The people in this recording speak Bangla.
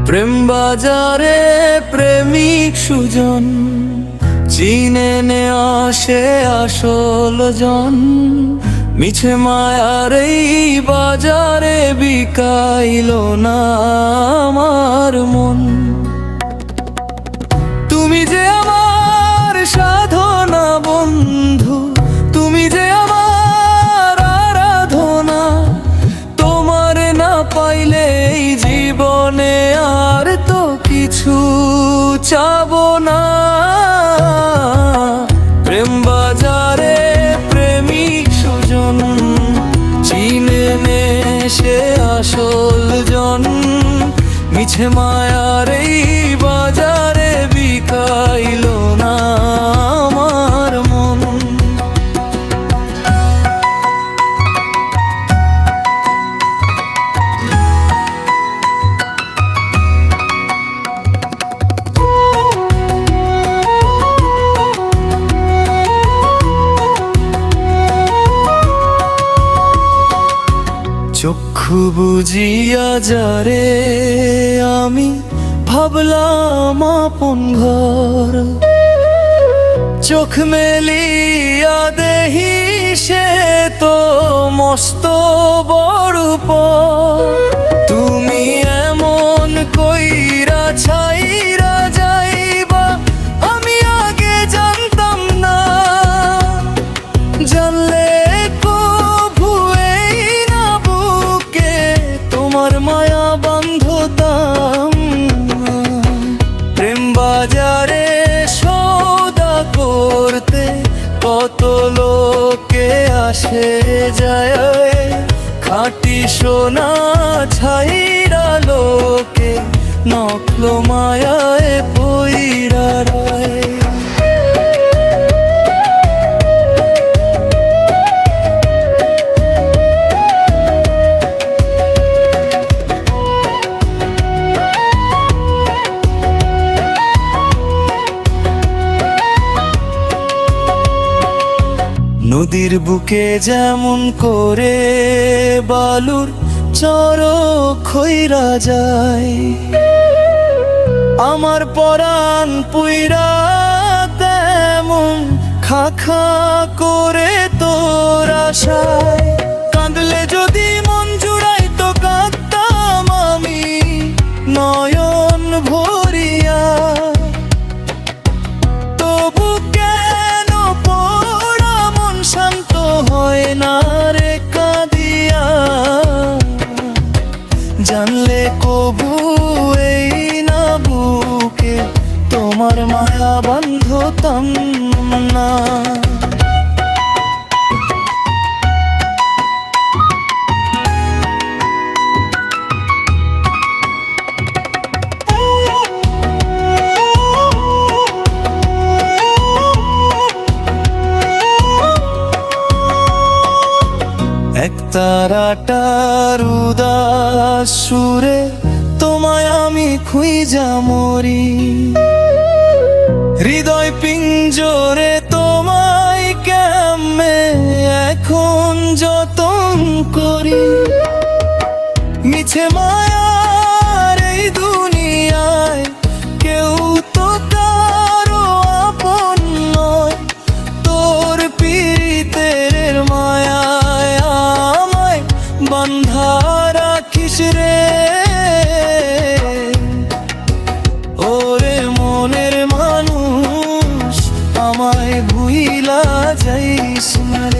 প্রেম বাজারে প্রেমিক সুজন, চিনে নে আসে আসল জন। মিছে মায়ার এই বাজারে বিকাইল না আমার মন। তুমি যে আমার সাধনা বন্ধু, তুমি যে আমার আরাধনা। তোমার না পাইলে এই জীবনে আর তো কিছু চাবো না। প্রেম বাজারে প্রেমিক সুজন, চিনে নে সে আসল জন। মিছে মায়ার এই বাজারে বিকাইল না আমার মন। চক্ষু বুঝিয়া যারে আমি ভাবলাম আপন ঘর, চোখ মেলিয়া দেহি সে তো মস্ত বড় পর। তুমি এমন কইরা ছাইরা যাইবা আমি আগে জানতাম না। জানলে কভু এই না বুকে তোমার মায়া বান্ধতাম। প্রেম বাজারে সওদা করতে কত লোকে আসে যায়, খাঁটি সোনা ছাইরা লোকে নকল মায়ায় পইরা রয়। নদীর বুকে যেমন করে বালুর চরক খইরা যায়, আমার পরাণ পুইরা তেমন খা খা করে তোর আশায়। কাঁদলে যদি মন জুড়াই তো কাঁদতাম আমি নয়ন ভরিয়া। তবু কেন পোড়া মন শান্ত হয় না রে কাঁদিয়া। জানলে কবু এই না বুকে তোমার মায়া বান্ধতাম না। একতারাটার উদাস সুরে তোমায় আমি খুঁজা মরি। হৃদয় পিঞ্জরে তোমায় কেমনে এখন যতন করি। মিছে মায়ার এই দুনিয়ায় কেউ তো কারো আপন নয়। তোর পীড়িতের মায়ায় আমায় বান্ধা রাখিস রে। ওরে মনের মানুষ আমায় ভুইলা যাইস না।